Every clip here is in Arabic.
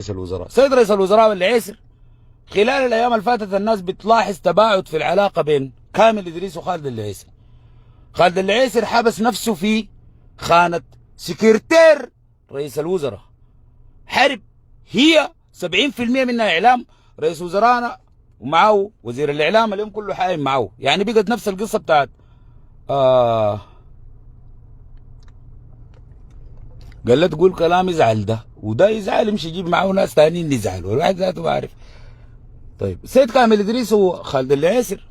رئيس الوزراء. سيد رئيس الوزراء والعيسر، خلال الايام اللي فاتت الناس بتلاحظ تباعد في العلاقه بين كامل ادريس وخالد العيسر. خالد العيسر حبس نفسه في خانه سكرتير رئيس الوزراء. حرب هي 70% منها اعلام، رئيس وزراءنا ومعه وزير الاعلام اليوم كله حايم معه، يعني بقت نفس القصه بتاعت قال له تقول كلام يزعل ده وده يزعل، يمشي يجيب معه ناس ثانيين يزعلوا، والواحد ذاته ما عارف. طيب سيد كامل ادريس وخالد العيسر،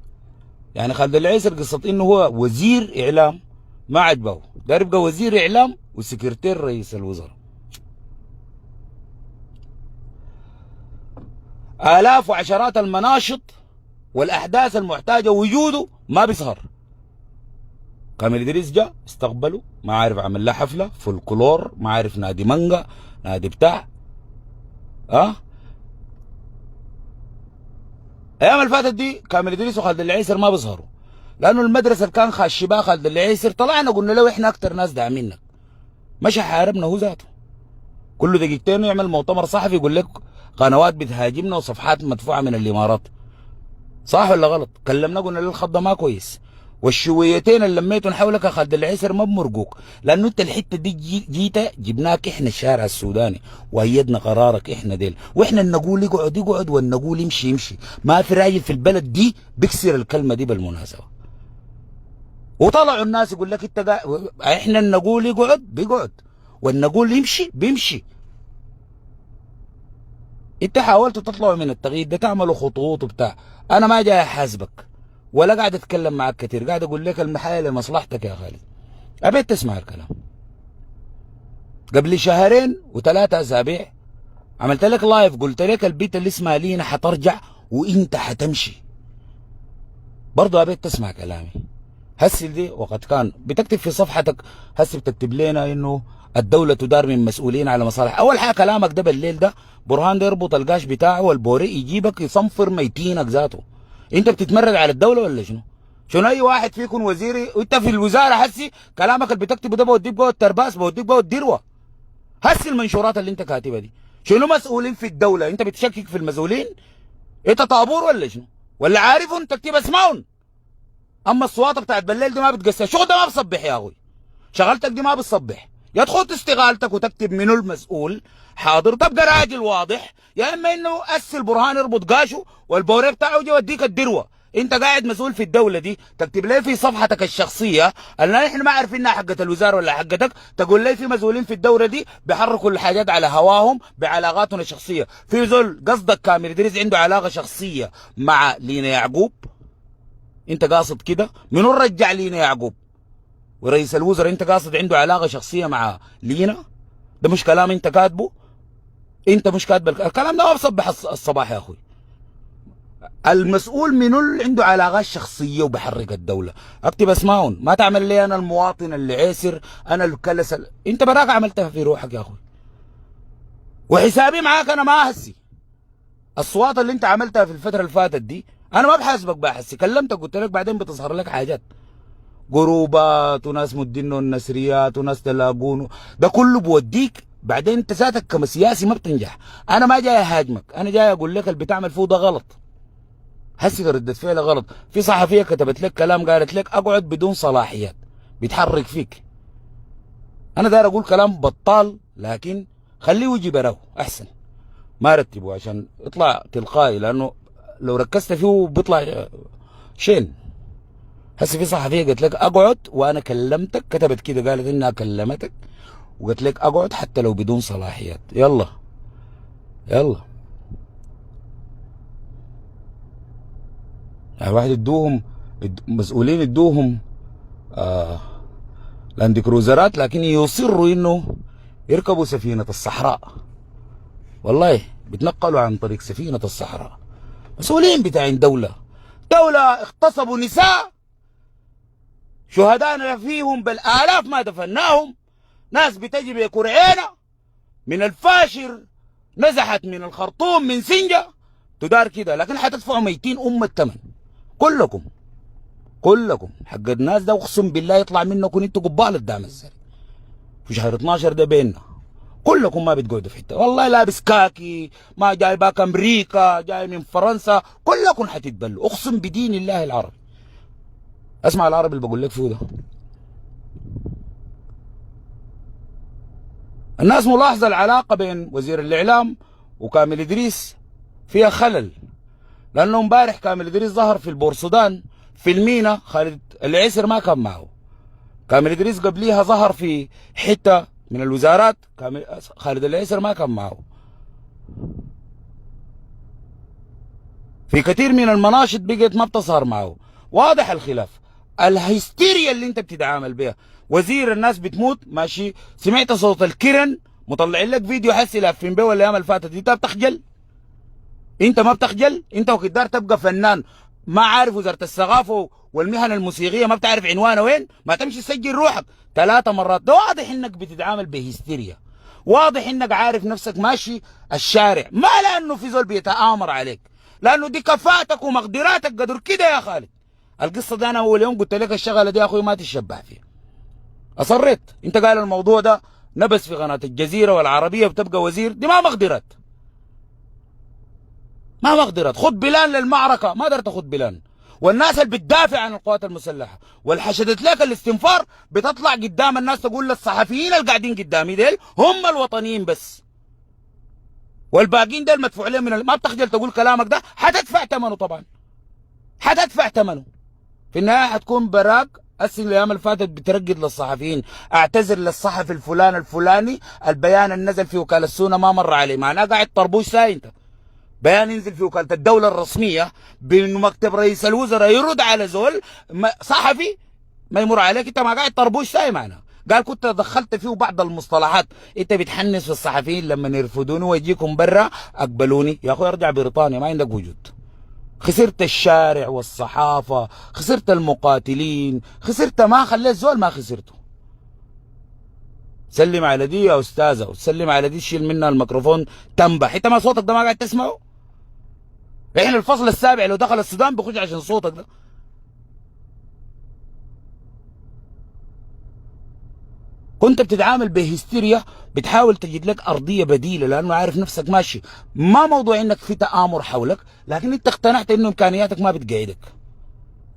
يعني خالد العيسر قصه انه هو وزير اعلام ما عجبه، داير يبقى وزير اعلام وسكرتير رئيس الوزراء. آلاف وعشرات المناشط والأحداث المحتاجة وجوده ما بيظهر. كامل إدريس جاء استقبله، ما عارف عمل له حفلة فولكلور، ما عارف نادي مانجا نادي بتاع أيام اللي فاتت دي كامل إدريس وخالد العيسر ما بيظهروا، لأنه المدرسة اللي كان خاش بها خالد العيسر طلعنا قلنا له إحنا أكتر ناس داعمينك، مش حاربنا هو ذاته. كل دقيقتين يعمل مؤتمر صحفي يقول لك قنوات بتهاجمنا وصفحات مدفوعه من الامارات. صح ولا غلط؟ كلمنا قلنا له الخط ده ما كويس، والشويتين اللي لميتهم حولك يا خالد العيسر ما بمرقوك، لانه انت الحته دي جيت جبناك احنا الشارع السوداني وايدنا قرارك احنا ديل، واحنا نقول يقعد يقعد والنقول يمشي يمشي، ما في راجل في البلد دي بيكسر الكلمه دي بالمناسبه. وطلعوا الناس يقول لك انت احنا نقول يقعد بيقعد والنقول يمشي بيمشي. انت حاولتوا تطلعوا من التغيير ده، تعملوا خطوط وبتاع، انا ما جاي احاسبك ولا قاعد اتكلم معك كتير، قاعد اقول لك المحاية لمصلحتك يا خالد. ابيت تسمع الكلام. قبل شهرين وثلاثة اسابيع عملت لك لايف، قلت لك البيت اللي اسمها لينا حترجع وانت حتمشي. برضه ابيت تسمع كلامي. هسه دي وقد كان بتكتب في صفحتك، هسه بتكتب لنا انه الدولة تدار من مسؤولين على مصالح. اول حاجة كلامك ده بالليل ده برهان ده يربط القاش بتاعه والبوري يجيبك يصنفر ميتينك ذاته. انت بتتمرد على الدولة ولا شنو؟ شنو اي واحد فيكم وزيري وانت في الوزارة هسه كلامك اللي بتكتبه ده بوديك جوه الترباس، بوديك جوه الدروة. هسه المنشورات اللي انت كاتبها دي شنو مسؤولين في الدولة؟ انت بتشكك في المسؤولين؟ انت طابور ولا شنو؟ ولا عارفهم تكتب اسمائهم؟ اما الصوات بتاعت بالليل دي ما بتقسى، شغل ده ما بصبح يا اخوي، شغلتك دي ما بتصبح. يا تخوض استقالتك وتكتب منو المسؤول حاضر تبقى راجل واضح، يا اما انه اسل برهان يربط قاشه والبوريه بتاعه يجي يوديك الدروه. انت قاعد مسؤول في الدوله دي، تكتب لي في صفحتك الشخصيه اللي احنا ما عارفينها حقت الوزاره ولا حقتك، تقول لي في مسؤولين في الدوله دي بيحركوا الحاجات على هواهم بعلاقاتهم الشخصيه. في زول قصدك كامل ادريس عنده علاقه شخصيه مع لينا يعقوب؟ انت قاصد كده؟ منو رجع لينا يعقوب؟ ورئيس الوزراء انت قاصد عنده علاقه شخصيه مع لينا؟ ده مش كلام انت كاتبه؟ انت مش كاتب الكلام ده ما بصبح الصباح يا اخوي. المسؤول منو اللي عنده علاقات شخصيه وبحرك الدوله؟ اكتب اسمائهم، ما تعمل لي انا المواطن اللي عيسر انا الكلس انت براك عملتها في روحك يا اخوي. وحسابي معاك انا ما هسي. الصوات اللي انت عملتها في الفتره اللي فاتت دي انا ما بحاسبك بحسي، كلمتك قلت لك بعدين بتظهر لك حاجات، جروبات وناس مدينه النسريات وناس تلاقونه، ده كله بوديك بعدين انت ذاتك كسياسي ما بتنجح. انا ما جاي اهاجمك، انا جاي اقول لك اللي بتعمل فيه ده غلط. هسه ردة فعل غلط. في صحفيه كتبت لك كلام قالت لك اقعد بدون صلاحيات بيتحرك فيك. انا داير اقول كلام بطال لكن خليه يجي براه احسن ما رتبه عشان يطلع تلقائي، لانه لو ركزت فيه بيطلع شين. هسه في صحفيه قالت لك اقعد وانا كلمتك، كتبت كده قالت انها كلمتك وقالت لك اقعد حتى لو بدون صلاحيات. يلا يلا يعني واحد ادوهم مسؤولين ادوهم لاند كروزرات لكن يصروا انه يركبوا سفينه الصحراء. والله بيتنقلوا عن طريق سفينه الصحراء. مسؤولين بتاعين دوله اغتصبوا نساء شهدانا فيهم بالالاف ما دفناهم، ناس بتجي بكرعينه من الفاشر نزحت من الخرطوم من سنجة تدار كده، لكن حتدفعوا ميتين الثمن كلكم حق الناس ده، اقسم بالله يطلع منكم انتوا قبال الدعم الزري في شهر 12 ده بيننا كلكم ما بتقعدوا في حته، والله لابس كاكي، ما جاي باك امريكا، جاي من فرنسا، كلكم حتتبلوا، اقسم بدين الله العربي. اسمع العربي اللي بقول لك فيه ده. الناس ملاحظه العلاقه بين وزير الاعلام وكامل ادريس فيها خلل، لانه امبارح كامل ادريس ظهر في البورسودان في المينا، خالد العسر ما كان معه. كامل ادريس قبليها ظهر في حته من الوزارات، خالد العسر ما كان معه. في كثير من المناشط بقت ما بتظهر معه. واضح الخلاف. الهستيريا اللي انت بتتعامل بها، وزير الناس بتموت ماشي، سمعت صوت الكرن مطلعين لك فيديو حسي لافين بيه الايام اللي فاتت، انت بتخجل؟ انت ما بتخجل؟ انت وكدار تبقى فنان ما عارف وزاره الثقافه والمهن الموسيقيه ما بتعرف عنوانه وين؟ ما تمشي تسجل روحك 3 مرات. ده واضح انك بتتعامل بهستيريا، واضح انك عارف نفسك ماشي الشارع، ما لانه في زول بيتآمر عليك، لانه دي كفاءتك ومقدراتك قدر كده يا خالد. القصه دي انا اول يوم قلت لك الشغله دي يا اخوي ما تتشبع فيها. اصريت، انت قال الموضوع ده نبس في قناه الجزيره والعربيه بتبقى وزير، دي ما مقدرات، ما مقدرات. خد بلان للمعركه، ما قدرت تاخد بلان. والناس اللي بتدافع عن القوات المسلحه والحشدت لك الاستنفار بتطلع قدام الناس تقول للصحفيين اللي قاعدين قدامي ديل هم الوطنيين بس، والباقيين ديل مدفوع لهم ما بتخجل تقول كلامك ده، حتدفع ثمنه طبعا، حتدفع ثمنه. في النهايه حتكون براك. الايام اللي فاتت بترقد للصحفيين، اعتذر للصحفي الفلاني البيان اللي نزل في وكاله سونا ما مر عليه، معناه قاعد طربوش ساي انت. بيان ينزل في وكاله الدوله الرسميه بانه مكتب رئيس الوزراء يرد على زول صحفي ما يمر عليك، انت ما قاعد طربوش ساي معنا. قال كنت دخلت فيه بعض المصطلحات، انت بتحنس في الصحفيين لما يرفضوني ويجيكم برا اقبلوني. يا اخوي ارجع بريطانيا ما عندك وجود. خسرت الشارع والصحافه، خسرت المقاتلين، خسرت ما خليت زول ما خسرته. سلم على دي يا استاذه، وسلم على دي شيل منها الميكروفون تنبح. انت ما صوتك ده ما قاعد تسمعه؟ احنا الفصل السابع لو دخل السودان بيخش عشان صوتك ده. كنت بتتعامل بهستيريا، بتحاول تجد لك ارضيه بديله لانه عارف نفسك ماشي، ما موضوع انك في تآمر حولك، لكن انت اقتنعت انه امكانياتك ما بتقعدك.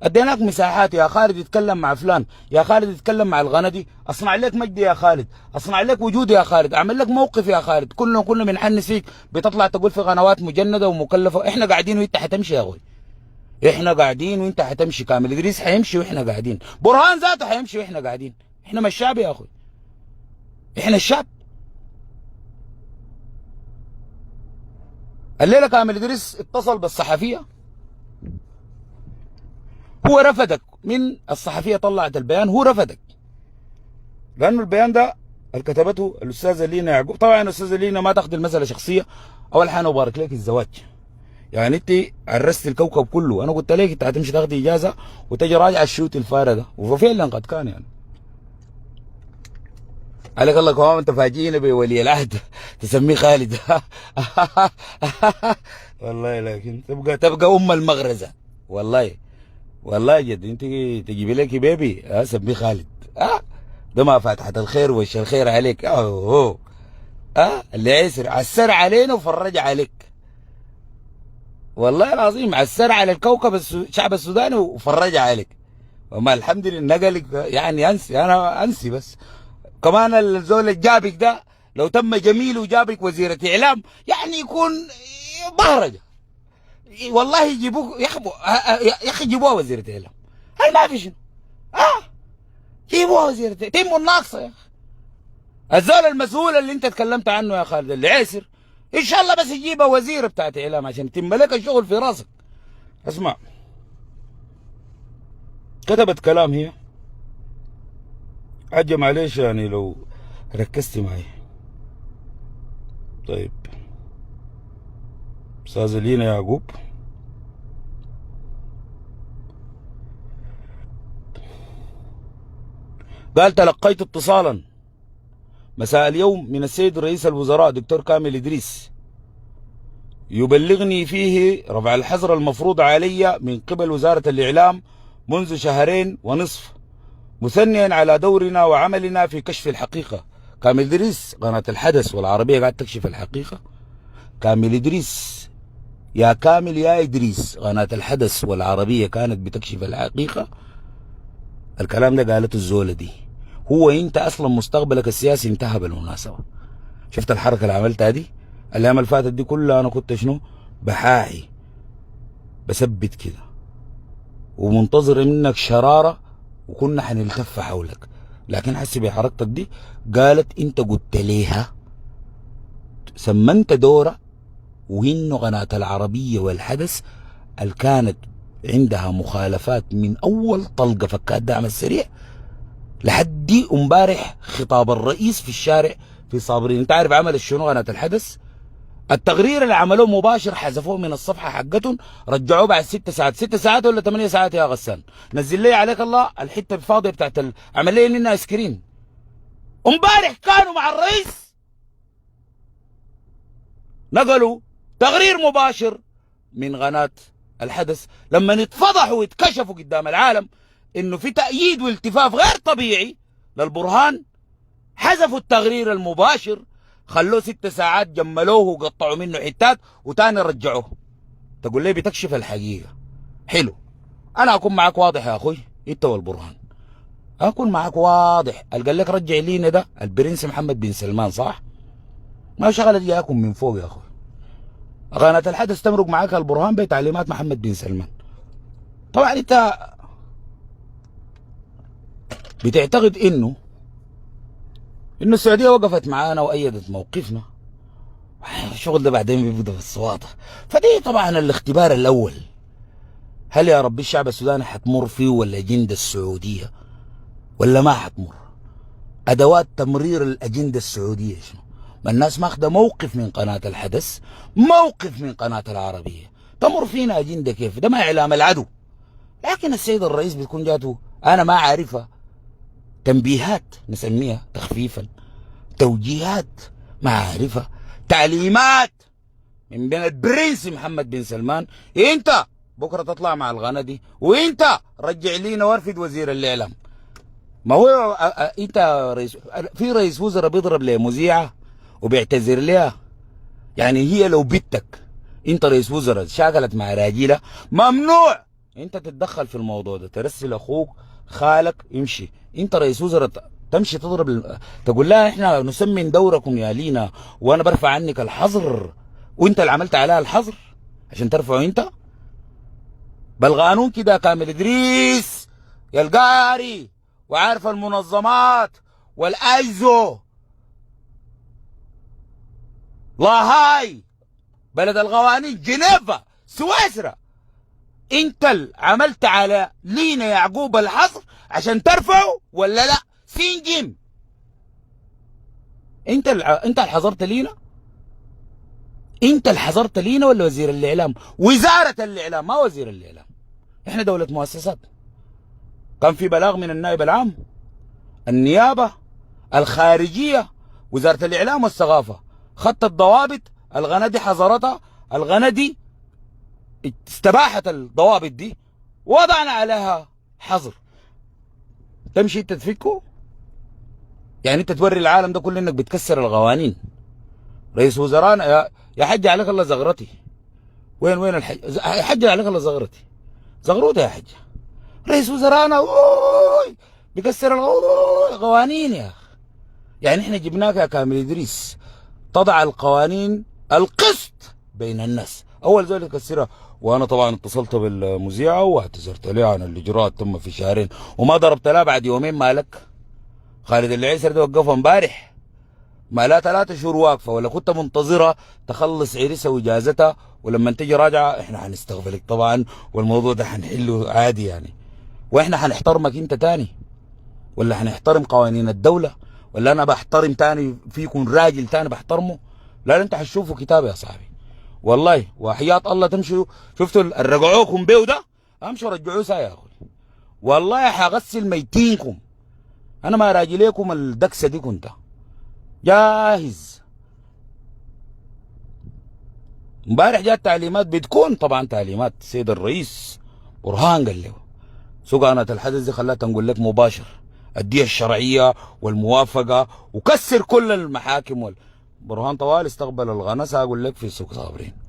اديناك مساحات يا خالد يتكلم مع فلان، يا خالد يتكلم مع الغندي، اصنع لك مجد يا خالد، اصنع لك وجود يا خالد، اعمل لك موقف يا خالد. كلنا بنحنس فيك، بتطلع تقول في قنوات مجنده ومكلفه. احنا قاعدين وانت حتمشي يا اخوي، احنا قاعدين وانت حتمشي. كامل ادريس حيمشي واحنا قاعدين، برهان ذاته حيمشي واحنا قاعدين. احنا ما الشعب يا اخوي، احنا الشعب. الليله كامل ادريس اتصل بالصحفيه، هو رفضك. من الصحفيه طلعت البيان هو رفضك، لانه البيان ده اللي كتبته الاستاذه لينا يعقوب. طبعا الاستاذه لينا ما تاخذ المساله شخصيه. اول حاجه ابارك لك الزواج، يعني انت عرست الكوكب كله. انا قلت لك انت هتمشي تاخذي اجازه وتجي راجع الشوت الفاره ده، وفعلا قد كان يعني. عليك الله كمان انت فاجئنا بولي العهد تسميه خالد. والله لكن تبقى ام المغرزه. والله جد انت تجيبي لك بيبي سميه خالد. ده ما فاتحه الخير وش الخير عليك. اللي عسر عسر علينا وفرج عليك، والله العظيم عسر على الكوكب الشعب السوداني وفرج عليك. وما الحمد لله نقلك يعني انسي، انا انسي بس. كمان الزول اللي جابك ده لو تم جميل وجابك وزيرة اعلام يعني يكون بهرجه. والله يجيبوك يا اخي جيبوها وزيرة اعلام، هل ما في شنو؟ جيبوها وزيرة تم الناقصه يا اخي. الزول المسؤول اللي انت تكلمت عنه يا خالد العسر ان شاء الله بس يجيبها وزيره بتاعت اعلام عشان يتم لك الشغل في راسك. اسمع، كتبت كلام هي حاجه معلش يعني لو ركزتي معي. طيب استاذه لينا يعقوب قال تلقيت اتصالا مساء اليوم من السيد رئيس الوزراء دكتور كامل ادريس يبلغني فيه رفع الحظر المفروض علي من قبل وزارة الإعلام منذ 2.5 شهور، مثنيا على دورنا وعملنا في كشف الحقيقة كامل إدريس قناة الحدث والعربية قاعد تكشف الحقيقة. كامل إدريس يا كامل يا إدريس، قناة الحدث والعربية كانت بتكشف الحقيقة. الكلام ده قالته الزولة دي. هو انت اصلا مستقبلك السياسي انتهى بالمناسبة. شفت الحركة اللي عملتها دي الايام اللي فاتت دي كلها؟ انا كنت شنو بحاحي بثبت كده ومنتظر منك شرارة وكنا حنلتف حولك، لكن حسي بحركتك دي قالت انت قلت ليها سمنت دورة، وانه قناة العربية والحدث اللي كانت عندها مخالفات من اول طلقة فكات الدعم السريع لحد امبارح خطاب الرئيس في الشارع في صابرين. انت عارف عمل شنو قناة الحدث؟ التقرير اللي عملوه مباشر حذفوه من الصفحة حقتهم، رجعوه بعد 6 ساعات. 6 ساعات ولا 8 ساعات يا غسان؟ نزل لي عليك الله الحتة الفاضية بتاعت عمل لي منها سكرين. امبارح كانوا مع الرئيس نقلوا تقرير مباشر من قناة الحدث لما اتفضحوا واتكشفوا قدام العالم انه في تأييد والتفاف غير طبيعي للبرهان. حذفوا التقرير المباشر، خلوه 6 ساعات، جملوه وقطعوا منه حتات وتاني رجعوه. تقول لي بتكشف الحقيقة. حلو، انا اكون معك واضح يا اخوي انت والبرهان، اكون معك واضح. قال لك رجع لينا ده البرنس محمد بن سلمان صح؟ ما شغلت جاكم من فوق يا اخوي. قناة الحدث تمرق معاك البرهان بتعليمات محمد بن سلمان. طبعا انت بتعتقد انه السعودية وقفت معانا وأيدت موقفنا، الشغل ده بعدين بيبدأ بالصواطة. فدي طبعا الاختبار الأول، هل يا رب الشعب السوداني حتمر فيه ولا أجندة السعودية ولا ما حتمر؟ أدوات تمرير الأجندة السعودية شنو؟ ما الناس ماخذة موقف من قناة الحدث، موقف من قناة العربية، تمر فينا أجندة كيف؟ ده ما إعلام العدو. لكن السيد الرئيس بتكون جاته أنا ما عارفها تنبيهات نسميها تخفيفا، توجيهات معارفة، تعليمات من بين البرنس محمد بن سلمان. انت بكره تطلع مع الغنى دي، وانت رجع لينا ورفد وزير الاعلام. ما هو انت رئيس، في رئيس وزراء بيضرب لمذيعه وبيعتذر لها، يعني هي لو بنتك انت رئيس وزراء شاغلت مع راجلها ممنوع انت تتدخل في الموضوع ده، ترسل اخوك خالك يمشي. انت رئيس وزراء تمشي تضرب تقول لها احنا نسمن دوركم يا لينا وانا برفع عنك الحظر، وانت اللي عملت عليها الحظر عشان ترفعه انت بالقانون كده. كامل ادريس يا القاري وعارف المنظمات والايزو لاهاي بلد القوانين جنيفا سويسرا، انت اللي عملت على لينا يعقوب الحظر عشان ترفعه ولا لا؟ سين انت اللي حظرت لينا؟ انت اللي حظرت لينا ولا وزير الاعلام؟ وزارة الاعلام ما وزير الاعلام. احنا دولة مؤسسات. كان في بلاغ من النائب العام، النيابة، الخارجية، وزارة الاعلام والثقافة، خدت الضوابط، الغندي حظرتها، الغندي استباحت الضوابط دي وضعنا عليها حظر. تمشي انت تفكه؟ يعني انت توري العالم ده كله انك بتكسر القوانين. رئيس وزراء يا حج عليك الله زغرتي. وين الحج؟ يا حج عليك الله زغرتي، زغروته يا حج. رئيس وزراءنا بيكسر القوانين يا اخي. يعني احنا جبناك يا كامل ادريس تضع القوانين القسط بين الناس، اول زول يكسرها. وانا طبعا اتصلت بالمذيعه واعتذرت لها عن الاجراء تم في شهرين وما ضربت لها بعد يومين. مالك خالد العيسر ده وقفها امبارح، ما لا 3 شهور واقفه، ولا كنت منتظرها تخلص عرسها واجازتها ولما تجي راجعه احنا حنستقبلك طبعا والموضوع ده حنحله عادي يعني. واحنا حنحترمك انت تاني ولا حنحترم قوانين الدوله؟ ولا انا بحترم تاني فيكم راجل تاني بحترمه؟ لا انت حتشوفوا كتاب يا صاحبي والله وحياة الله. تمشوا شفتوا رجعوكم بيه ده، امشوا رجعوه سا يا اخوي والله حغسل ميتينكم. انا ما راجي ليكم الدكسه دي، كنت جاهز. امبارح جات تعليمات، بتكون طبعا تعليمات السيد الرئيس برهان قال له سوق قناة الحدث دي خلاتها نقول لك مباشر اديها الشرعيه والموافقه وكسر كل المحاكم برهان طوال استقبل الغنس. اقول لك في سوق صابرين.